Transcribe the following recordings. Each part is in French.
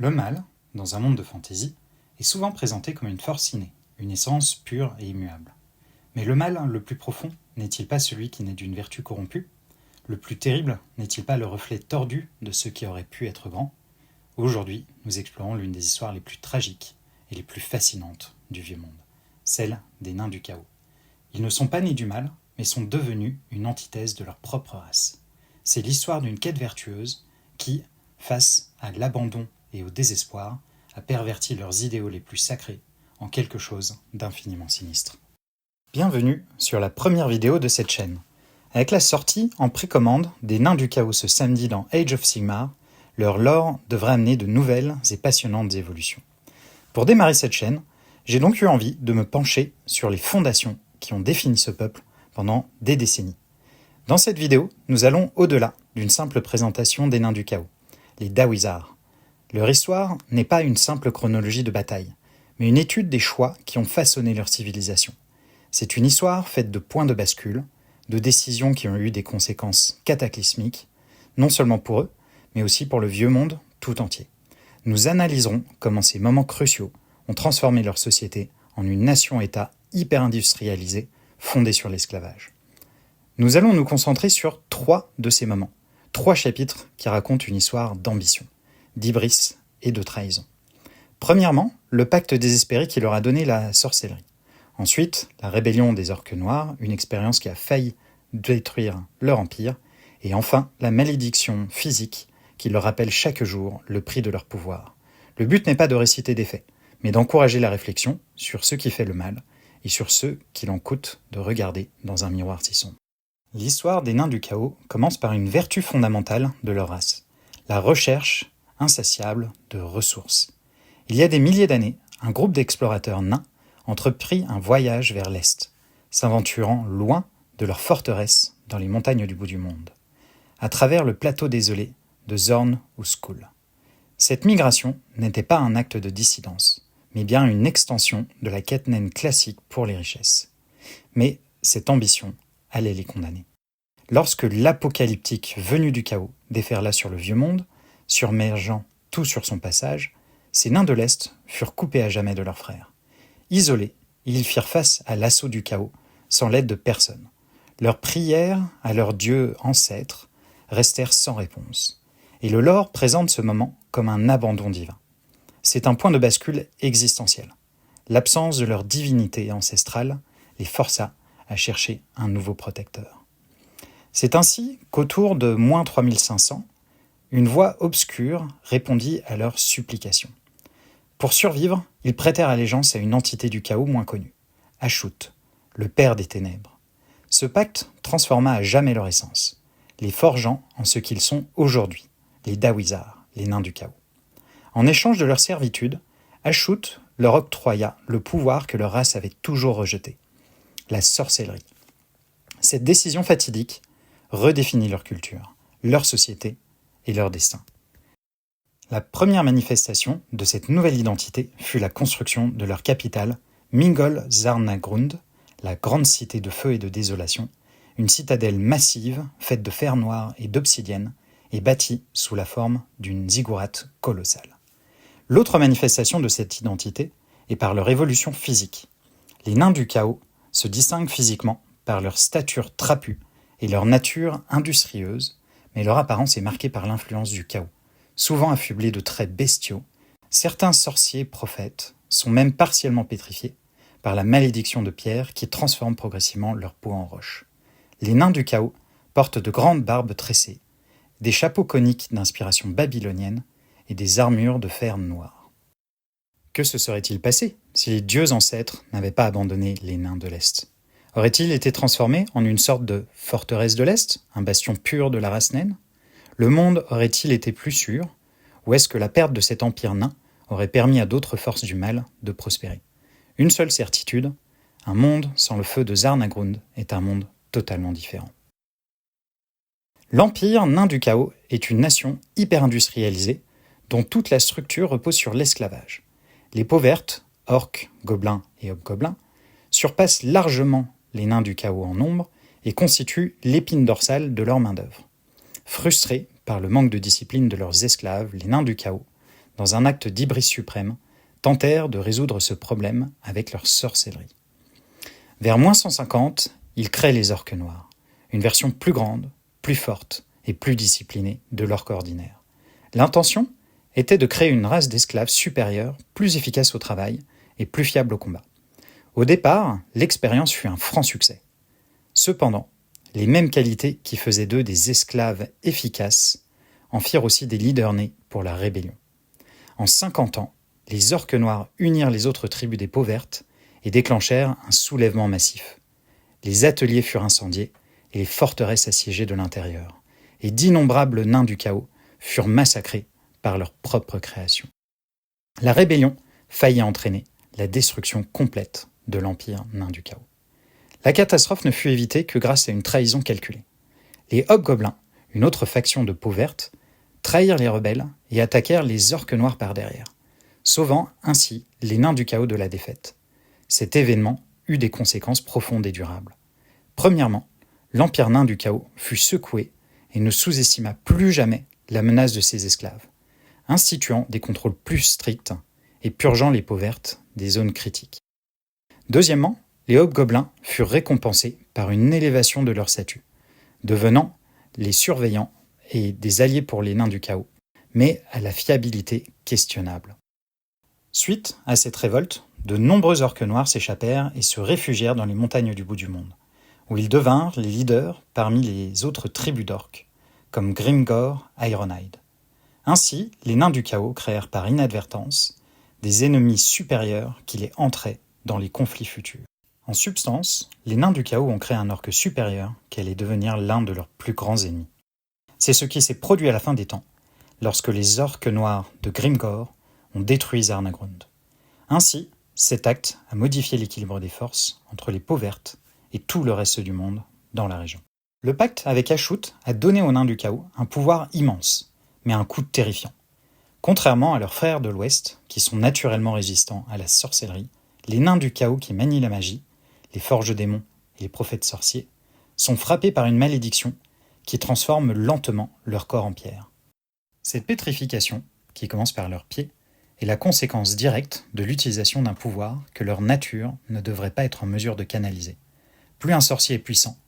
Le mal, dans un monde de fantaisie, est souvent présenté comme une force innée, une essence pure et immuable. Mais le mal le plus profond n'est-il pas celui qui naît d'une vertu corrompue ? Le plus terrible n'est-il pas le reflet tordu de ce qui aurait pu être grand ? Aujourd'hui, nous explorons l'une des histoires les plus tragiques et les plus fascinantes du vieux monde, celle des nains du chaos. Ils ne sont pas nés du mal, mais sont devenus une antithèse de leur propre race. C'est l'histoire d'une quête vertueuse qui, face à l'abandon et au désespoir, a perverti leurs idéaux les plus sacrés en quelque chose d'infiniment sinistre. Bienvenue sur la première vidéo de cette chaîne. Avec la sortie en précommande des Nains du Chaos ce samedi dans Age of Sigmar, leur lore devrait amener de nouvelles et passionnantes évolutions. Pour démarrer cette chaîne, j'ai donc eu envie de me pencher sur les fondations qui ont défini ce peuple pendant des décennies. Dans cette vidéo, nous allons au-delà d'une simple présentation des Nains du Chaos, les Dawizar. Leur histoire n'est pas une simple chronologie de bataille, mais une étude des choix qui ont façonné leur civilisation. C'est une histoire faite de points de bascule, de décisions qui ont eu des conséquences cataclysmiques, non seulement pour eux, mais aussi pour le vieux monde tout entier. Nous analyserons comment ces moments cruciaux ont transformé leur société en une nation-État hyper industrialisée, fondée sur l'esclavage. Nous allons nous concentrer sur 3 de ces moments, 3 chapitres qui racontent une histoire d'ambition, d'hybris et de trahison. Premièrement, le pacte désespéré qui leur a donné la sorcellerie. Ensuite, la rébellion des orques noirs, une expérience qui a failli détruire leur empire. Et enfin, la malédiction physique qui leur rappelle chaque jour le prix de leur pouvoir. Le but n'est pas de réciter des faits, mais d'encourager la réflexion sur ce qui fait le mal et sur ce qu'il en coûte de regarder dans un miroir si sombre. L'histoire des Nains du Chaos commence par une vertu fondamentale de leur race, la recherche insatiable de ressources. Il y a des milliers d'années, un groupe d'explorateurs nains entreprit un voyage vers l'Est, s'aventurant loin de leur forteresse dans les montagnes du bout du monde, à travers le plateau désolé de Zorn ou Skull. Cette migration n'était pas un acte de dissidence, mais bien une extension de la quête naine classique pour les richesses. Mais cette ambition allait les condamner. Lorsque l'apocalyptique venu du chaos déferla sur le vieux monde, submergeant tout sur son passage, ces nains de l'Est furent coupés à jamais de leurs frères. Isolés, ils firent face à l'assaut du chaos, sans l'aide de personne. Leurs prières à leurs dieux ancêtres restèrent sans réponse. Et le lore présente ce moment comme un abandon divin. C'est un point de bascule existentiel. L'absence de leur divinité ancestrale les força à chercher un nouveau protecteur. C'est ainsi qu'autour de moins 3500, une voix obscure répondit à leurs supplications. Pour survivre, ils prêtèrent allégeance à une entité du chaos moins connue, Ashut, le père des ténèbres. Ce pacte transforma à jamais leur essence, les forgeant en ce qu'ils sont aujourd'hui, les Dawizar, les nains du chaos. En échange de leur servitude, Ashut leur octroya le pouvoir que leur race avait toujours rejeté, la sorcellerie. Cette décision fatidique redéfinit leur culture, leur société et leur destin. La première manifestation de cette nouvelle identité fut la construction de leur capitale, Mingol Zarnagrund, la grande cité de feu et de désolation, une citadelle massive faite de fer noir et d'obsidienne et bâtie sous la forme d'une ziggourate colossale. L'autre manifestation de cette identité est par leur évolution physique. Les nains du chaos se distinguent physiquement par leur stature trapue et leur nature industrieuse, mais leur apparence est marquée par l'influence du chaos. Souvent affublés de traits bestiaux, certains sorciers prophètes sont même partiellement pétrifiés par la malédiction de pierre qui transforme progressivement leur peau en roche. Les nains du chaos portent de grandes barbes tressées, des chapeaux coniques d'inspiration babylonienne et des armures de fer noir. Que se serait-il passé si les dieux ancêtres n'avaient pas abandonné les nains de l'Est ? Auraient-ils été transformés en une sorte de forteresse de l'Est, un bastion pur de la race naine ? Le monde aurait-il été plus sûr, ou est-ce que la perte de cet empire nain aurait permis à d'autres forces du mal de prospérer ? Une seule certitude, un monde sans le feu de Zarnagrund est un monde totalement différent. L'empire nain du chaos est une nation hyper-industrialisée dont toute la structure repose sur l'esclavage. Les peaux vertes, orques, gobelins et hobgoblins, surpassent largement les nains du chaos en nombre et constituent l'épine dorsale de leur main-d'œuvre. Frustrés par le manque de discipline de leurs esclaves, les nains du chaos dans un acte d'hybris suprême, tentèrent de résoudre ce problème avec leur sorcellerie. Vers -150, ils créent les orques noirs, une version plus grande, plus forte et plus disciplinée de l'orque ordinaire. L'intention était de créer une race d'esclaves supérieure, plus efficace au travail et plus fiable au combat. Au départ, l'expérience fut un franc succès. Cependant, les mêmes qualités qui faisaient d'eux des esclaves efficaces en firent aussi des leaders nés pour la rébellion. En 50 ans, les orques noirs unirent les autres tribus des peaux vertes et déclenchèrent un soulèvement massif. Les ateliers furent incendiés et les forteresses assiégées de l'intérieur, et d'innombrables nains du chaos furent massacrés par leur propre création. La rébellion faillit entraîner la destruction complète de l'empire nain du chaos. La catastrophe ne fut évitée que grâce à une trahison calculée. Les hobgoblins, une autre faction de peau verte, trahirent les rebelles et attaquèrent les orques noirs par derrière, sauvant ainsi les nains du chaos de la défaite. Cet événement eut des conséquences profondes et durables. Premièrement, l'empire nain du chaos fut secoué et ne sous-estima plus jamais la menace de ses esclaves, instituant des contrôles plus stricts et purgeant les peaux vertes des zones critiques. Deuxièmement, les hobgoblins furent récompensés par une élévation de leur statut, devenant les surveillants et des alliés pour les nains du chaos, mais à la fiabilité questionnable. Suite à cette révolte, de nombreux orques noirs s'échappèrent et se réfugièrent dans les montagnes du bout du monde, où ils devinrent les leaders parmi les autres tribus d'orques, comme Grimgor, Ironhide. Ainsi, les nains du chaos créèrent par inadvertance des ennemis supérieurs qui les entraient dans les conflits futurs. En substance, les nains du chaos ont créé un orque supérieur qui allait devenir l'un de leurs plus grands ennemis. C'est ce qui s'est produit à la fin des temps, lorsque les orques noirs de Grimgor ont détruit Zarnagrund. Ainsi, cet acte a modifié l'équilibre des forces entre les peaux vertes et tout le reste du monde dans la région. Le pacte avec Ashut a donné aux nains du chaos un pouvoir immense, mais un coût terrifiant. Contrairement à leurs frères de l'Ouest, qui sont naturellement résistants à la sorcellerie, les nains du chaos qui manient la magie, les forges démons et les prophètes sorciers, sont frappés par une malédiction qui transforme lentement leur corps en pierre. Cette pétrification, qui commence par leurs pieds, est la conséquence directe de l'utilisation d'un pouvoir que leur nature ne devrait pas être en mesure de canaliser. Plus un sorcier est puissant,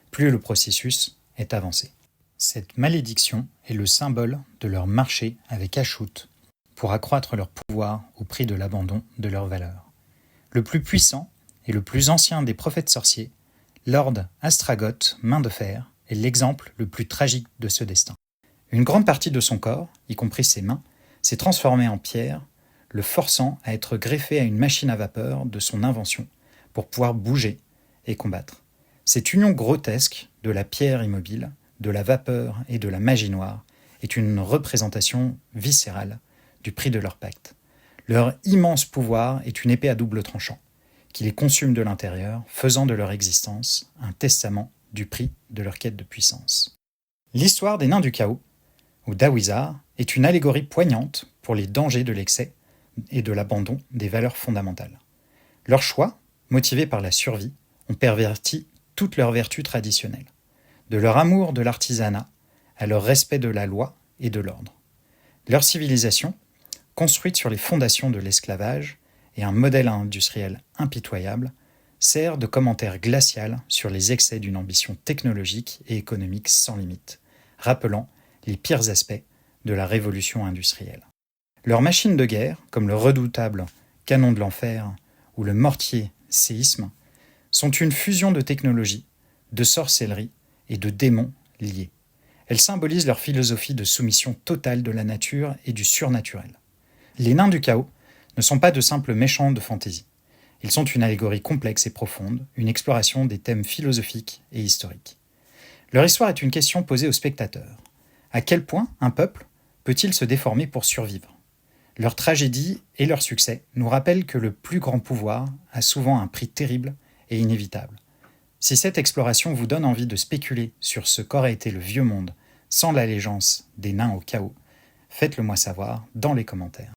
plus le processus est avancé. Cette malédiction est le symbole de leur marché avec Ashut pour accroître leur pouvoir au prix de l'abandon de leur valeur. Le plus puissant et le plus ancien des prophètes sorciers, Lord Astragoth, main de fer, est l'exemple le plus tragique de ce destin. Une grande partie de son corps, y compris ses mains, s'est transformée en pierre, le forçant à être greffé à une machine à vapeur de son invention pour pouvoir bouger et combattre. Cette union grotesque de la pierre immobile, de la vapeur et de la magie noire est une représentation viscérale du prix de leur pacte. Leur immense pouvoir est une épée à double tranchant, qui les consume de l'intérieur, faisant de leur existence un testament du prix de leur quête de puissance. L'histoire des nains du chaos, ou d'Awizar, est une allégorie poignante pour les dangers de l'excès et de l'abandon des valeurs fondamentales. Leurs choix, motivés par la survie, ont perverti toutes leurs vertus traditionnelles, de leur amour de l'artisanat à leur respect de la loi et de l'ordre. Leur civilisation, construite sur les fondations de l'esclavage et un modèle industriel impitoyable, sert de commentaire glacial sur les excès d'une ambition technologique et économique sans limite, rappelant les pires aspects de la révolution industrielle. Leurs machines de guerre, comme le redoutable canon de l'enfer ou le mortier séisme, sont une fusion de technologie, de sorcellerie et de démons liés. Elles symbolisent leur philosophie de soumission totale de la nature et du surnaturel. Les nains du chaos ne sont pas de simples méchants de fantaisie. Ils sont une allégorie complexe et profonde, une exploration des thèmes philosophiques et historiques. Leur histoire est une question posée aux spectateurs. À quel point un peuple peut-il se déformer pour survivre ? Leur tragédie et leur succès nous rappellent que le plus grand pouvoir a souvent un prix terrible et inévitable. Si cette exploration vous donne envie de spéculer sur ce qu'aurait été le vieux monde sans l'allégeance des nains au chaos, faites-le moi savoir dans les commentaires.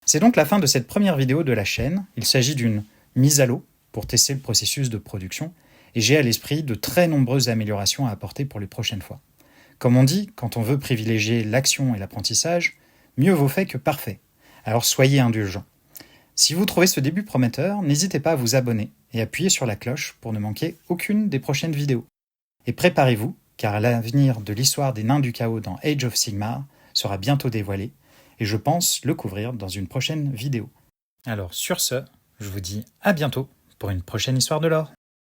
C'est donc la fin de cette première vidéo de la chaîne. Il s'agit d'une mise à l'eau pour tester le processus de production et j'ai à l'esprit de très nombreuses améliorations à apporter pour les prochaines fois. Comme on dit, quand on veut privilégier l'action et l'apprentissage, mieux vaut fait que parfait. Alors soyez indulgents. Si vous trouvez ce début prometteur, n'hésitez pas à vous abonner et appuyer sur la cloche pour ne manquer aucune des prochaines vidéos. Et préparez-vous, car l'avenir de l'histoire des nains du chaos dans Age of Sigmar sera bientôt dévoilé, et je pense le couvrir dans une prochaine vidéo. Alors sur ce, je vous dis à bientôt pour une prochaine histoire de lore.